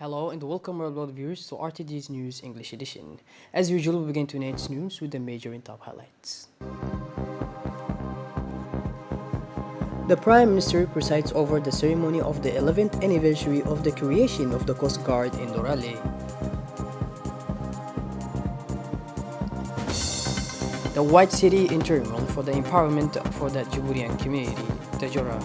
Hello and welcome worldwide viewers to RTD's News English Edition. As usual, we begin tonight's news with the major and top highlights. The Prime Minister presides over the ceremony of the 11th anniversary of the creation of the Coast Guard in Dorale. The White City in turmoil for the empowerment for the Djiboutian community, Tajora.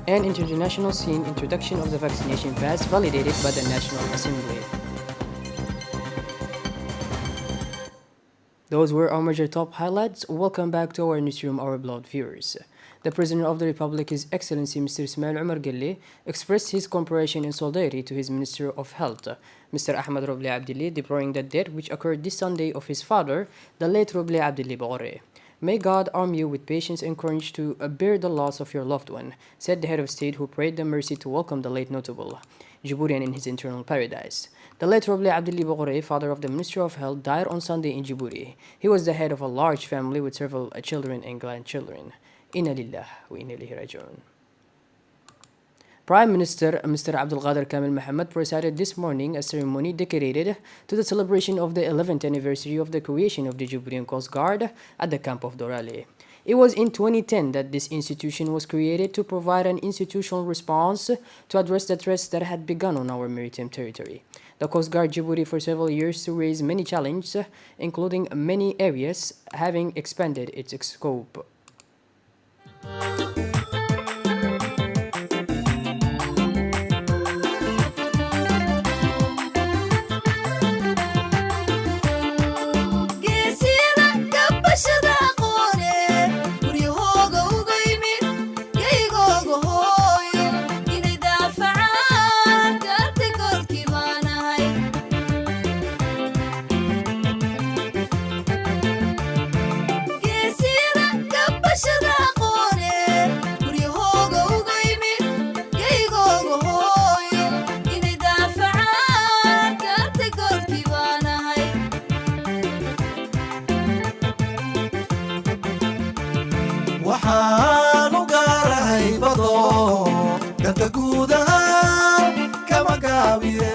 And international scene introduction of the vaccination pass validated by the National Assembly. Those were our major top highlights. Welcome back to our newsroom, our beloved viewers. The President of the Republic, His Excellency Mr. Ismail Omar Guelleh, expressed his commiseration and solidarity to his Minister of Health, Mr. Ahmed Roble Abdillah, deploring the death which occurred this Sunday of his father, the late Roble Abdillah Boghore. May God arm you with patience and courage to bear the loss of your loved one, said the head of state who prayed the mercy to welcome the late notable Djiboutian in his eternal paradise. The late Roble Abdillah Boghore, father of the Minister of Health, died on Sunday in Djibouti. He was the head of a large family with several children and grandchildren. Inna lillah wa inna ilayhi raji'un. Prime Minister Mr. Abdul Qadir Kamil Mohammed presided this morning a ceremony dedicated to the celebration of the 11th anniversary of the creation of the Djiboutian Coast Guard at the camp of Dorale. It was in 2010 that this institution was created to provide an institutional response to address the threats that had begun on our maritime territory. The Coast Guard Djibouti for several years to raise many challenges, including many areas, having expanded its scope. waxaanu gaarahay bado dadka guud ahaan kama gaabiye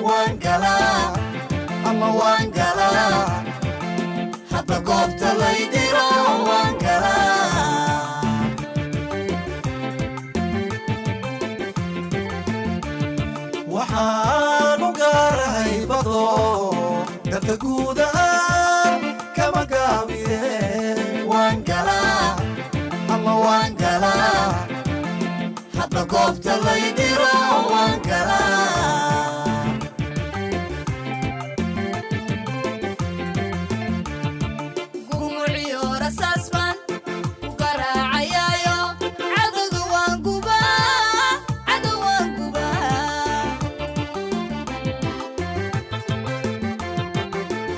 waan galaa hadda goobta laydiro waan galaa waxaanu gaarahay bado dadka guud ahaan kama gaabiye waan galaa hadda goobta laydiro waan galaa gumuciyo rasaasban u garaacayaayo cadowga waan gubaa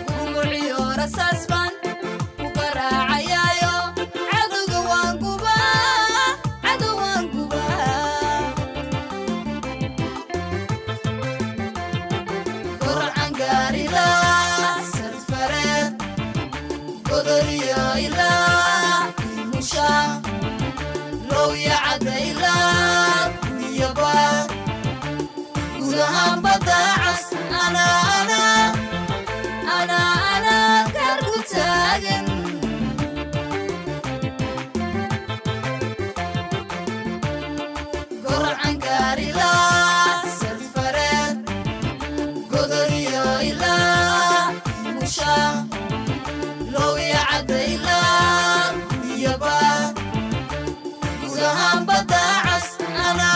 gumuciyo rasaasban u garaacayaayo cadowga waan gubaa gorcan gaarila sarfareed godoriyo ilaa musha lowya cadda ilaa guyaba guud ahaan badda cas ana kar ku taagan gorcan gaarila sarfareed godoriyo ilaa musha lowya cadda ilaa guyaba guud ahaan badda cas ana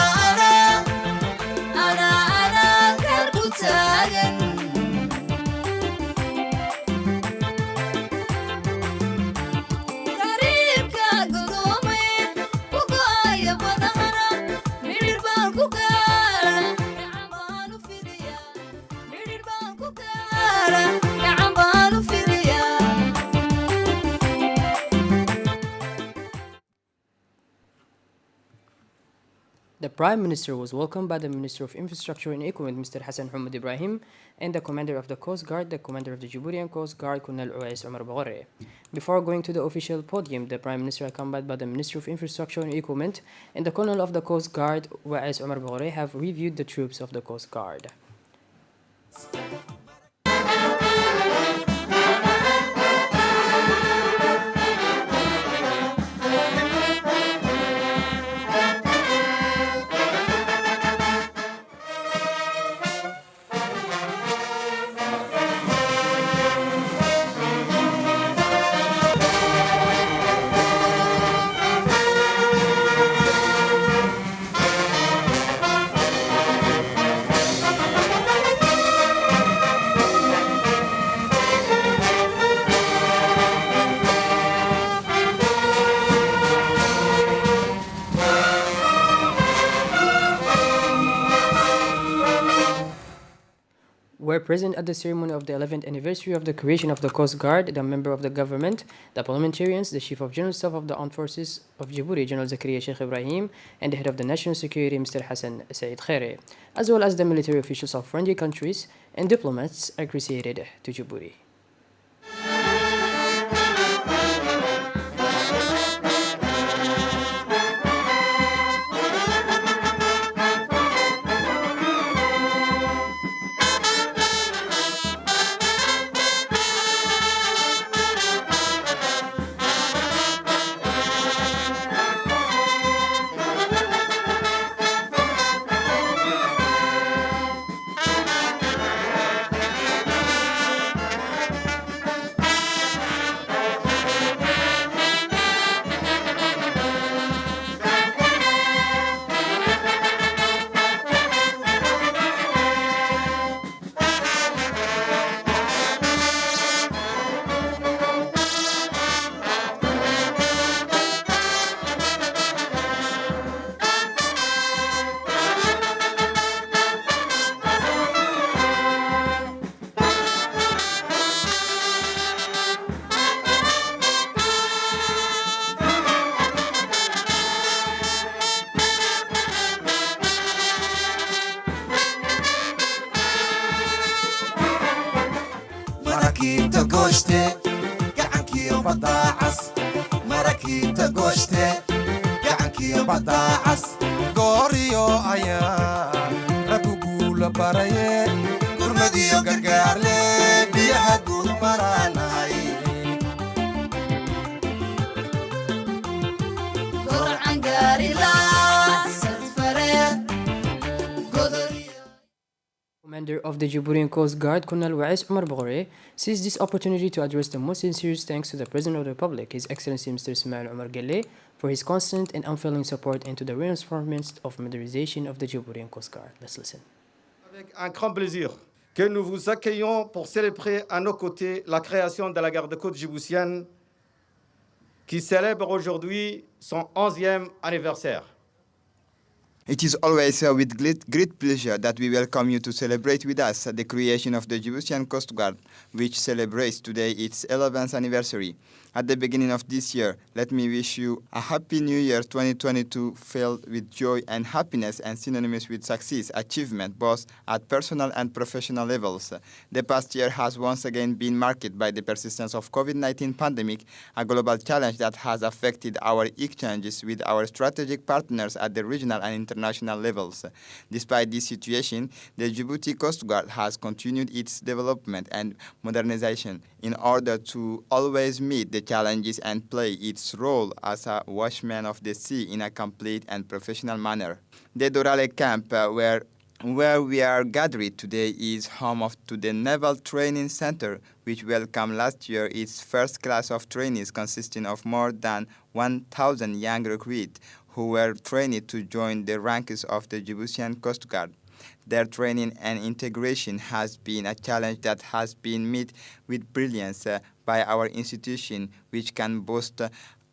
The Prime Minister was welcomed by the Minister of Infrastructure and Equipment, Mr. Hassan Hamad Ibrahim, and the Commander of the Coast Guard, the Commander of the Djiboutian Coast Guard, Colonel Ouais Omar Baghore. Before going to the official podium, the Prime Minister, accompanied by the Minister of Infrastructure and Equipment and the Colonel of the Coast Guard, Ouais Omar Baghore, have reviewed the troops of the Coast Guard. Were present at the ceremony of the 11th anniversary of the creation of the Coast Guard, the member of the government, the parliamentarians, the Chief of General Staff of the Armed Forces of Djibouti, General Zakaria Sheikh Ibrahim, and the Head of the National Security, Mr. Hassan Said Khairi, as well as the military officials of friendly countries and diplomats accredited to Djibouti. marakiibta gooshte gacankiyo badaacas marakiibta gooshte gacankiyo badaacas gooriyo ayaa ragu guula baraye gurmadiyo gargaarle biyaha guud maraanahay Gorcan gaarila sadfareed godoriyo Commander of the Djiboutian Coast Guard, Colonel Ouais Omar Baghore, seized this opportunity to address the most sincere thanks to the President of the Republic, His Excellency Mr. Ismail Omar Guelleh, for his constant and unfailing support and to the reinforcement of modernization of the Djiboutian Coast Guard. Let's listen. Avec un grand plaisir que nous vous accueillons pour célébrer à nos côtés la création de la garde-côte djiboutienne qui célèbre aujourd'hui son 11e anniversaire. It is always with great pleasure that we welcome you to celebrate with us the creation of the Djiboutian Coast Guard, which celebrates today its 11th anniversary. At the beginning of this year, let me wish you a happy new year 2022 filled with joy and happiness and synonymous with success, achievement, both at personal and professional levels. The past year has once again been marked by the persistence of COVID-19 pandemic, a global challenge that has affected our exchanges with our strategic partners at the regional and international levels. Despite this situation, the Djibouti Coast Guard has continued its development and modernization in order to always meet the challenges and play its role as a watchman of the sea in a complete and professional manner. The Dorale camp where we are gathered today is home to the Naval Training Center, which welcomed last year its first class of trainees consisting of more than 1,000 young recruits who were trained to join the ranks of the Djiboutian Coast Guard. Their training and integration has been a challenge that has been met with brilliance by our institution, which can boast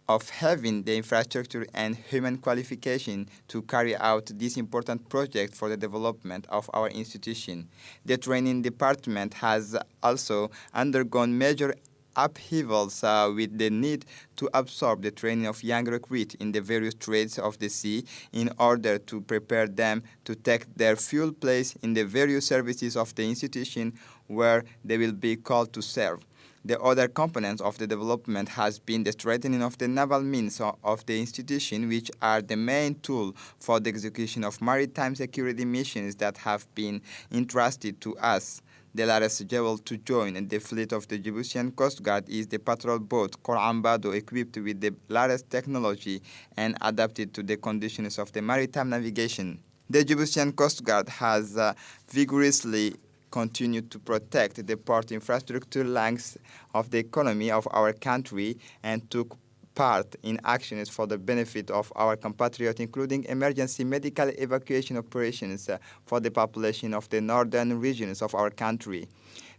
of having the infrastructure and human qualification to carry out this important project for the development of our institution. The training department has also undergone major upheavals with the need to absorb the training of young recruits in the various trades of the sea in order to prepare them to take their full place in the various services of the institution where they will be called to serve. The other component of the development has been the strengthening of the naval means of the institution, which are the main tool for the execution of maritime security missions that have been entrusted to us. The latest jewel to join the fleet of the Djiboutian Coast Guard is the patrol boat Quran Bado, equipped with the latest technology and adapted to the conditions of the maritime navigation. The Djiboutian Coast Guard has vigorously continued to protect the port infrastructure lengths of the economy of our country and took part in actions for the benefit of our compatriots, including emergency medical evacuation operations for the population of the northern regions of our country.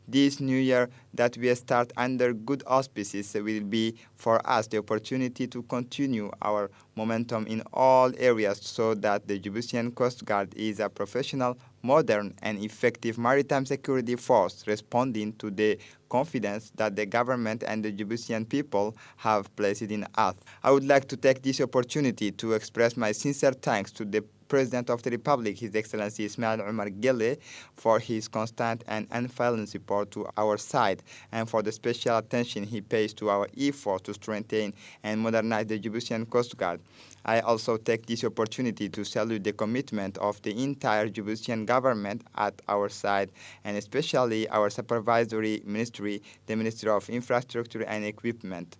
This new year that we start under good auspices will be for us the opportunity to continue our momentum in all areas so that the Djiboutian Coast Guard is a professional, modern, and effective maritime security force responding to the confidence that the government and the Djiboutian people have placed in us. I would like to take this opportunity to express my sincere thanks to the President of the Republic, His Excellency Ismail Omar Guelleh, for his constant and unfailing support to our side and for the special attention he pays to our effort to strengthen and modernize the Djiboutian Coast Guard. I also take this opportunity to salute the commitment of the entire Djiboutian government at our side, and especially our supervisory ministry, the Ministry of Infrastructure and Equipment.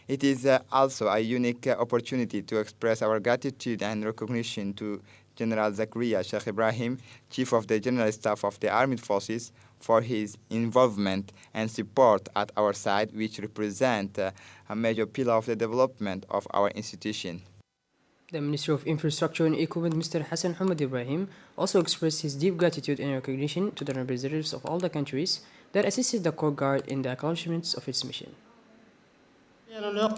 It is also a unique opportunity to express our gratitude and recognition to General Zakaria Sheikh Ibrahim, Chief of the General Staff of the Armed Forces, for his involvement and support at our side, which represent a major pillar of the development of our institution. The Minister of Infrastructure and Equipment, Mr. Hassan Hamad Ibrahim, also expressed his deep gratitude and recognition to the representatives of all the countries that assisted the Coast Guard in the accomplishments of its mission.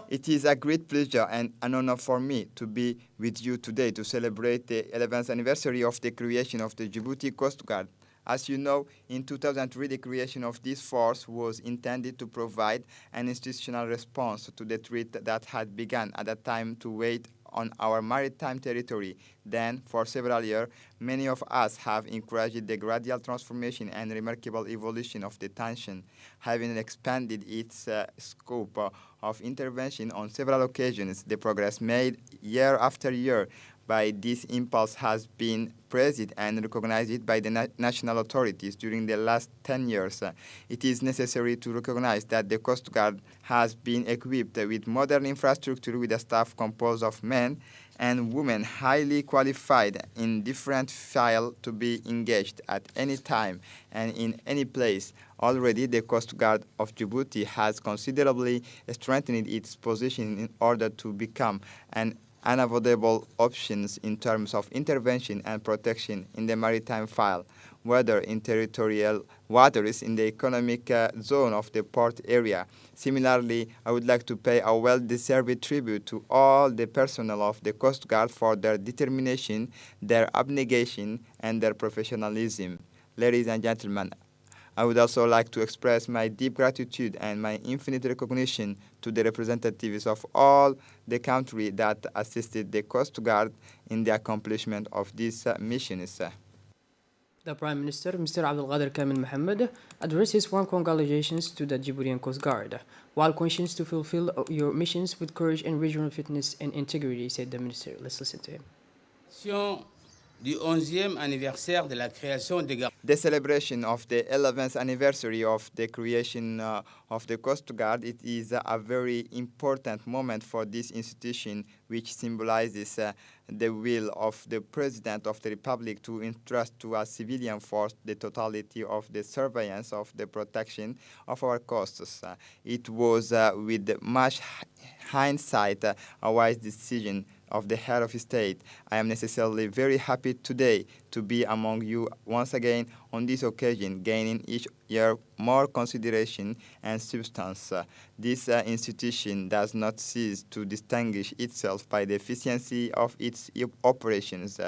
It is a great pleasure and an honor for me to be with you today to celebrate the 11th anniversary of the creation of the Djibouti Coast Guard. As you know, in 2003, the creation of this force was intended to provide an institutional response to the threat that had begun at that time to wait on our maritime territory. Then, for several years, many of us have encouraged the gradual transformation and remarkable evolution of the tension, having expanded its scope of intervention on several occasions. The progress made year after year by this impulse has been praised and recognized by the national authorities during the last 10 years. It is necessary to recognize that the Coast Guard has been equipped with modern infrastructure with a staff composed of men and women highly qualified in different fields to be engaged at any time and in any place. Already, the Coast Guard of Djibouti has considerably strengthened its position in order to become an unavoidable options in terms of intervention and protection in the maritime file, whether in territorial waters in the economic zone of the port area. Similarly, I would like to pay a well-deserved tribute to all the personnel of the Coast Guard for their determination, their abnegation, and their professionalism. Ladies and gentlemen, I would also like to express my deep gratitude and my infinite recognition to the representatives of all the country that assisted the Coast Guard in the accomplishment of these missions. The Prime Minister, Mr. Abdelkader Kamil Mohammed, addressed his warm congratulations to the Djiboutian Coast Guard. While conscious to fulfill your missions with courage and regional fitness and integrity, said the Minister. Let's listen to him. Du 11e anniversaire de la création des gardes. The celebration of the 11th anniversary of the creation of the Coast Guard, it is a very important moment for this institution, which symbolizes the will of the President of the Republic to entrust to a civilian force the totality of the surveillance of the protection of our coasts. It was with much hindsight a wise decision of the head of state. I am necessarily very happy today to be among you once again on this occasion, gaining each year more consideration and substance. This institution does not cease to distinguish itself by the efficiency of its operations.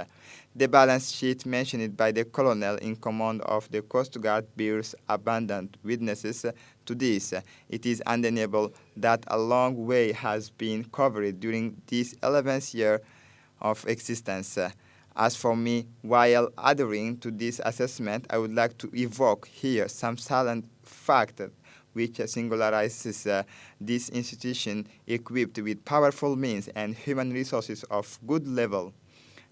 The balance sheet mentioned by the colonel in command of the Coast Guard bears abundant witnesses to this. It is undeniable that a long way has been covered during this 11th year of existence. As for me, while adhering to this assessment, I would like to evoke here some salient fact which singularizes this institution equipped with powerful means and human resources of good level.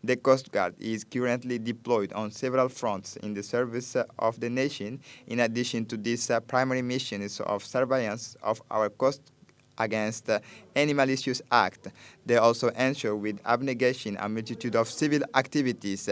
The Coast Guard is currently deployed on several fronts in the service of the nation. In addition to these primary missions of surveillance of our coast against any malicious act, they also ensure with abnegation a multitude of civil activities.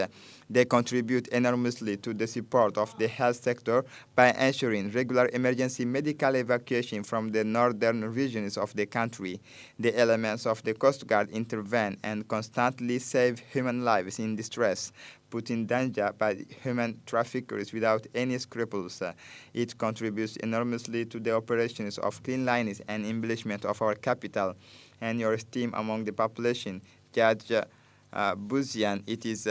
They contribute enormously to the support of the health sector by ensuring regular emergency medical evacuation from the northern regions of the country. The elements of the Coast Guard intervene and constantly save human lives in distress, put in danger by human traffickers without any scruples. It contributes enormously to the operations of cleanliness and embellishment of our capital and your esteem among the population. Judge Buzian, it is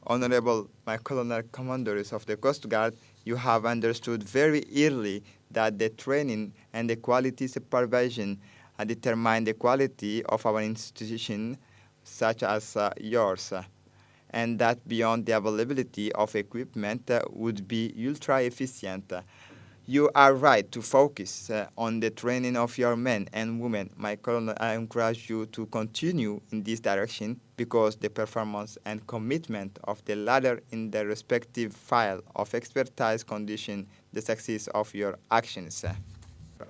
honorable, my colonel commanders of the Coast Guard, you have understood very early that the training and the quality supervision determine the quality of our institution, such as yours, and that beyond the availability of equipment would be ultra efficient. You are right to focus on the training of your men and women. My colonel, I encourage you to continue in this direction because the performance and commitment of the latter in their respective file of expertise condition the success of your actions.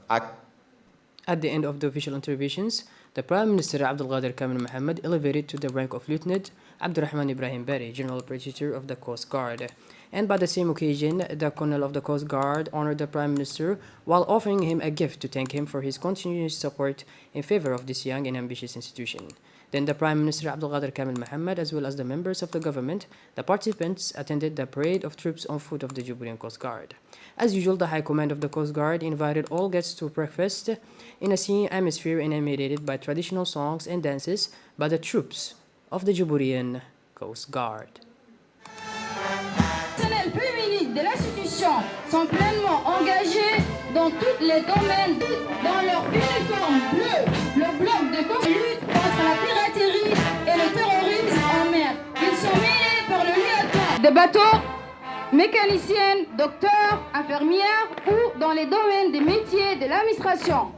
At the end of the official interventions, the Prime Minister Abdelkader Kamel Mohammed elevated to the rank of Lieutenant Abdurrahman Ibrahim Bari, General Procurator of the Coast Guard. And by the same occasion, the Colonel of the Coast Guard honored the Prime Minister while offering him a gift to thank him for his continuous support in favor of this young and ambitious institution. Then the Prime Minister Abdelkader Kamel Mohammed, as well as the members of the government, the participants attended the parade of troops on foot of the Djiboutian Coast Guard. As usual, the High Command of the Coast Guard invited all guests to breakfast in a serene atmosphere animated by traditional songs and dances by the troops of the Djiboutian Coast Guard. Les personnels féminines de l'institution sont pleinement engagés dans tous les domaines. Dans leur uniforme bleu, le bloc de lutte contre la piraterie et le terrorisme en mer. Ils sont menés par le lieutenant des bateaux, mécaniciennes, docteurs, infirmières ou dans les domaines des métiers de l'administration.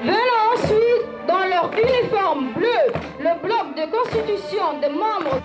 Venant ensuite dans leur uniforme bleu, le bloc de constitution des membres.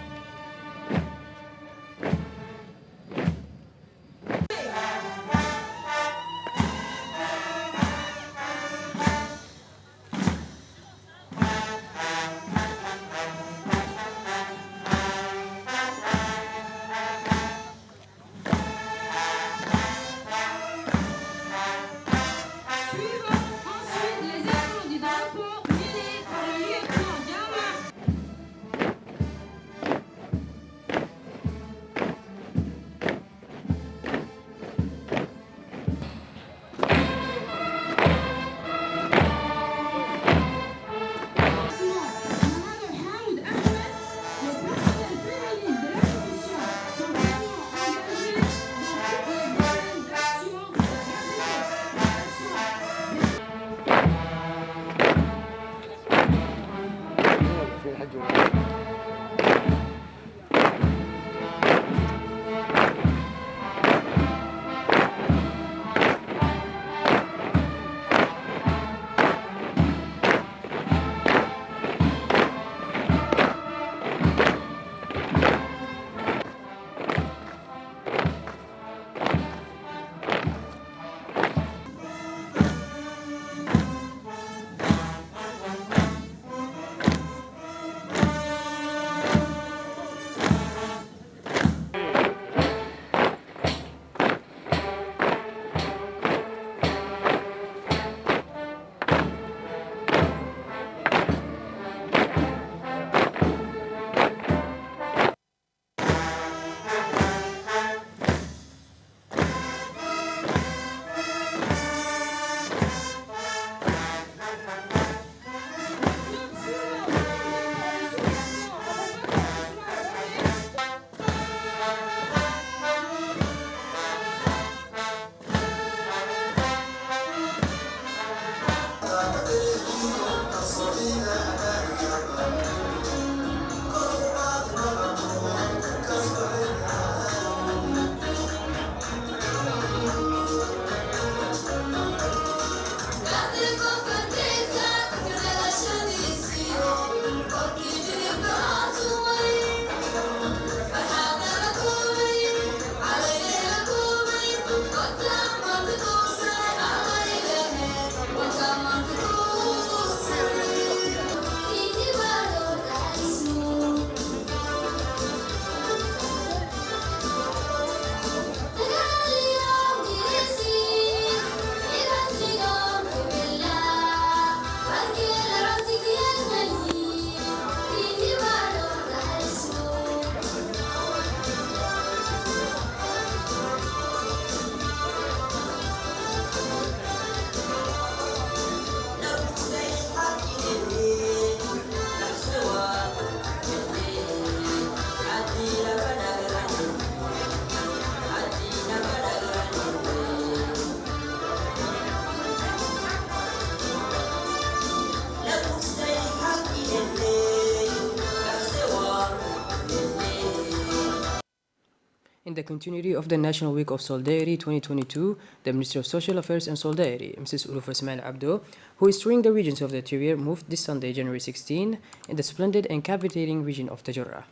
the continuity of the National Week of Solidarity 2022, the Minister of Social Affairs and Solidarity, Mrs. Ulufa Ismail Abdo, who is touring the regions of the interior, moved this Sunday, January 16, in the splendid and captivating region of Tajurra.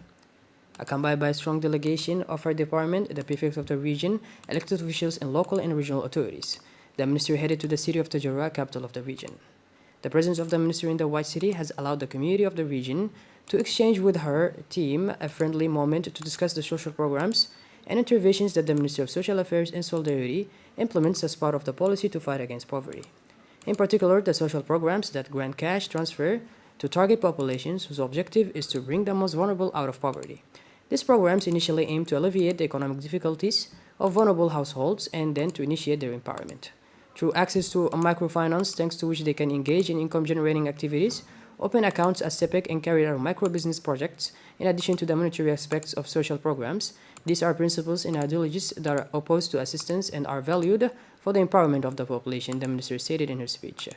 Accompanied by a strong delegation of her department, the prefects of the region, elected officials, and local and regional authorities, the minister headed to the city of Tajurra, capital of the region. The presence of the minister in the White City has allowed the community of the region to exchange with her team a friendly moment to discuss the social programs and interventions that the Ministry of Social Affairs and Solidarity implements as part of the policy to fight against poverty. In particular, the social programs that grant cash transfer to target populations whose objective is to bring the most vulnerable out of poverty. These programs initially aim to alleviate the economic difficulties of vulnerable households and then to initiate their empowerment. Through access to a microfinance, thanks to which they can engage in income-generating activities, open accounts as SEPEC, and carry out micro-business projects, in addition to the monetary aspects of social programs. These are principles and ideologies that are opposed to assistance and are valued for the empowerment of the population, the minister stated in her speech.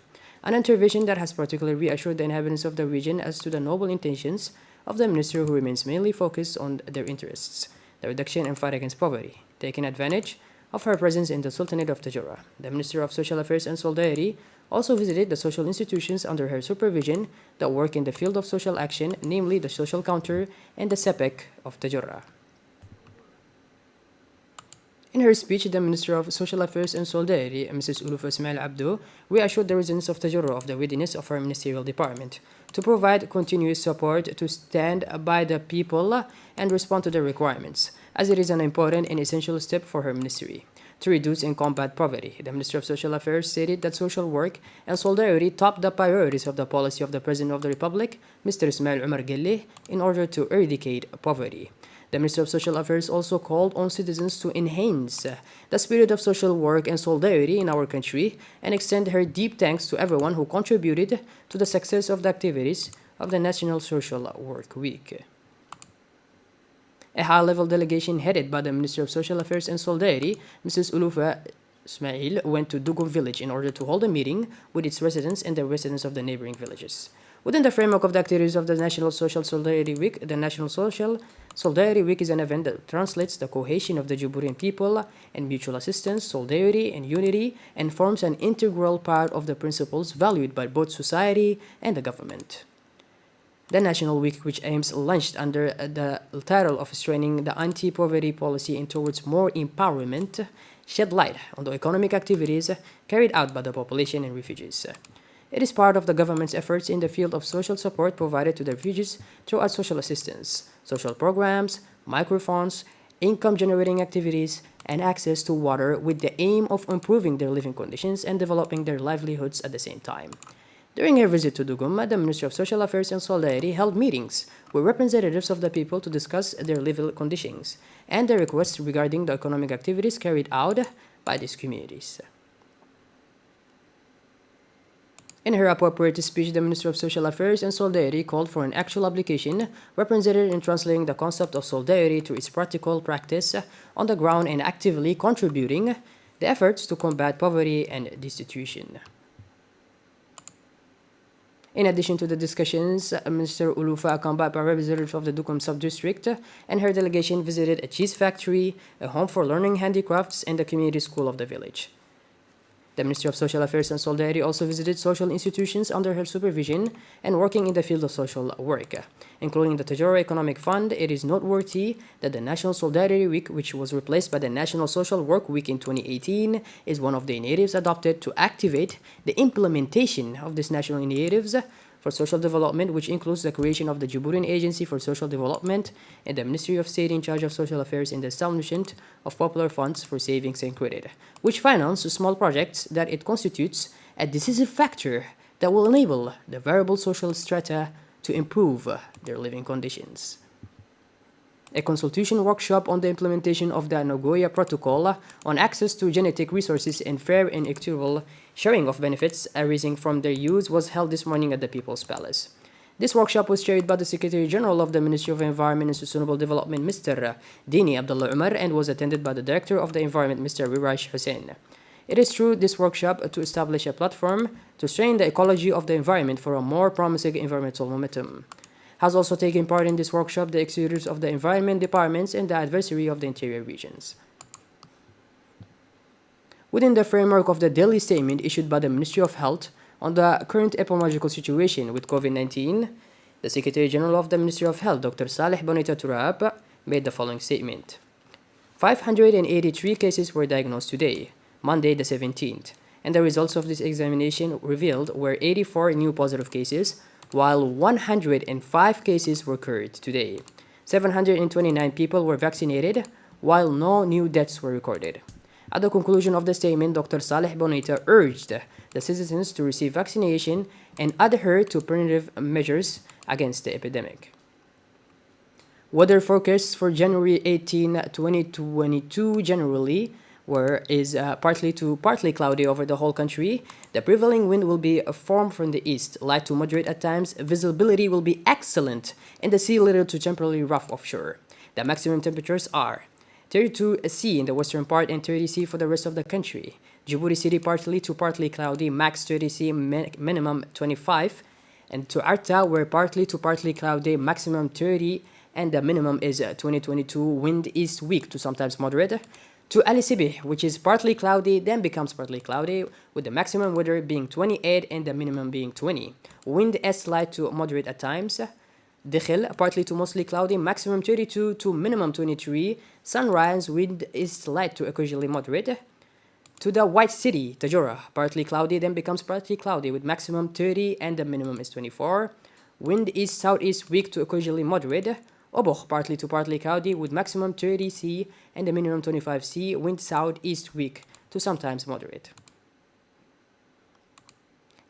An intervention that has particularly reassured the inhabitants of the region as to the noble intentions of the minister, who remains mainly focused on their interests, the reduction and fight against poverty, taking advantage of her presence in the Sultanate of Tajurra. The Minister of Social Affairs and Solidarity also visited the social institutions under her supervision that work in the field of social action, namely the Social Counter and the SEPEC of Tajurra. In her speech, the Minister of Social Affairs and Solidarity, Mrs. Ulufa Ismail Abdo, reassured the residents of Tajurra of the readiness of her ministerial department to provide continuous support to stand by the people and respond to their requirements, as it is an important and essential step for her ministry to reduce and combat poverty. The Minister of Social Affairs stated that social work and solidarity top the priorities of the policy of the President of the Republic, Mr. Ismail Omar Guelleh, in order to eradicate poverty. The Minister of Social Affairs also called on citizens to enhance the spirit of social work and solidarity in our country and extend her deep thanks to everyone who contributed to the success of the activities of the National Social Work Week. A high-level delegation headed by the Minister of Social Affairs and Solidarity, Mrs. Ulufa Ismail, went to Dugum village in order to hold a meeting with its residents and the residents of the neighboring villages. Within the framework of the activities of the National Social Solidarity Week, the National Social Solidarity Week is an event that translates the cohesion of the Djibourian people and mutual assistance, solidarity, and unity, and forms an integral part of the principles valued by both society and the government. The National Week, which aims launched under the title of strengthening the anti-poverty policy and towards more empowerment, shed light on the economic activities carried out by the population and refugees. It is part of the government's efforts in the field of social support provided to the refugees throughout social assistance, social programs, microfunds, income-generating activities, and access to water, with the aim of improving their living conditions and developing their livelihoods at the same time. During her visit to Dugum, the Ministry of Social Affairs and Solidarity held meetings with representatives of the people to discuss their living conditions and their requests regarding the economic activities carried out by these communities. In her appropriate speech, the Minister of Social Affairs and Solidarity called for an actual application represented in translating the concept of solidarity to its practical practice on the ground and actively contributing the efforts to combat poverty and destitution. In addition to the discussions, Minister Ulufa, accompanied by representatives of the Dukum sub-district, and her delegation visited a cheese factory, a home for learning handicrafts, and the community school of the village. The Ministry of Social Affairs and Solidarity also visited social institutions under her supervision and working in the field of social work, including the Tajurra Economic Fund. It is noteworthy that the National Solidarity Week, which was replaced by the National Social Work Week in 2018, is one of the initiatives adopted to activate the implementation of these national initiatives for social development, which includes the creation of the Djibourian Agency for Social Development and the Ministry of State in charge of social affairs and the establishment of popular funds for savings and credit, which finance small projects that it constitutes a decisive factor that will enable the variable social strata to improve their living conditions. A consultation workshop on the implementation of the Nagoya Protocol on access to genetic resources and fair and equitable sharing of benefits arising from their use was held this morning at the People's Palace. This workshop was chaired by the Secretary General of the Ministry of Environment and Sustainable Development, Mr. Dini Abdullah Umar, and was attended by the Director of the Environment, Mr. Rirash Hussain. It is through this workshop to establish a platform to strengthen the ecology of the environment for a more promising environmental momentum. Has also taken part in this workshop the executives of the environment departments and the advisory of the interior regions. Within the framework of the daily statement issued by the Ministry of Health on the current epidemiological situation with COVID-19, the Secretary General of the Ministry of Health, Dr. Saleh Bonita Turab, made the following statement. 583 cases were diagnosed today, Monday the 17th, and the results of this examination revealed were 84 new positive cases, while 105 cases were cured today. 729 people were vaccinated, while no new deaths were recorded. At the conclusion of the statement, Dr. Saleh Bonita urged the citizens to receive vaccination and adhere to preventive measures against the epidemic. Weather forecasts for January 18, 2022 generally is partly to partly cloudy over the whole country. The prevailing wind will be firm from the east, light to moderate at times. Visibility will be excellent, and the sea little to temporarily rough offshore. The maximum temperatures are 32 C in the western part and 30 C for the rest of the country. Djibouti City partly to partly cloudy, max 30 C, minimum 25. And to Arta, we're partly to partly cloudy, maximum 30, and the minimum is 2022, wind east weak to sometimes moderate. To Ali Sibi, which is partly cloudy, then becomes partly cloudy, with the maximum weather being 28 and the minimum being 20. Wind east light to moderate at times. Dekhil, partly to mostly cloudy, maximum 32 to minimum 23. Sunrise, wind east light to occasionally moderate. To the White City, Tajura, partly cloudy, then becomes partly cloudy, with maximum 30 and the minimum is 24. Wind east southeast weak to occasionally moderate. Oboh, partly to partly cloudy, with maximum 30 C and the minimum 25 C. Wind southeast weak to sometimes moderate.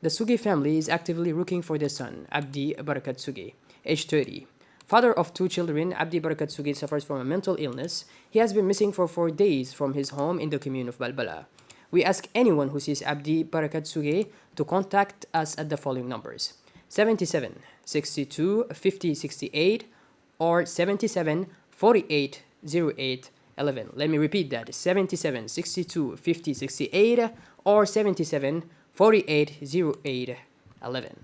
The Sugi family is actively looking for their son, Abdi Barakat Sugi, age 30. Father of 2 children, Abdi Barakat Sugi suffers from a mental illness. He has been missing for 4 days from his home in the commune of Balbala. We ask anyone who sees Abdi Barakat Sugi to contact us at the following numbers: 77 62 50 68 or 77 48 08 11. Let me repeat that: 77 62 50 68 or 77 48 08 11.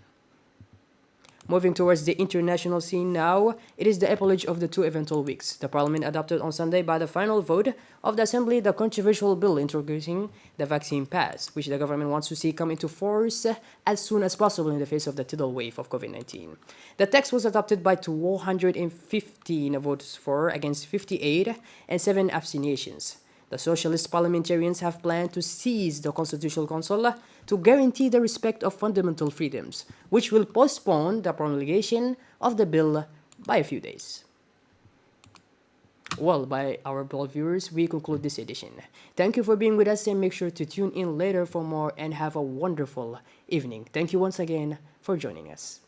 Moving towards the international scene now, it is the epilogue of the 2 eventful weeks. The Parliament adopted on Sunday by the final vote of the Assembly the controversial bill introducing the vaccine pass, which the government wants to see come into force as soon as possible in the face of the tidal wave of COVID-19. The text was adopted by 215 votes for, against 58, and 7 abstentions. The Socialist parliamentarians have planned to seize the Constitutional Council to guarantee the respect of fundamental freedoms, which will postpone the promulgation of the bill by a few days. Well, by our broad viewers, we conclude this edition. Thank you for being with us, and make sure to tune in later for more and have a wonderful evening. Thank you once again for joining us.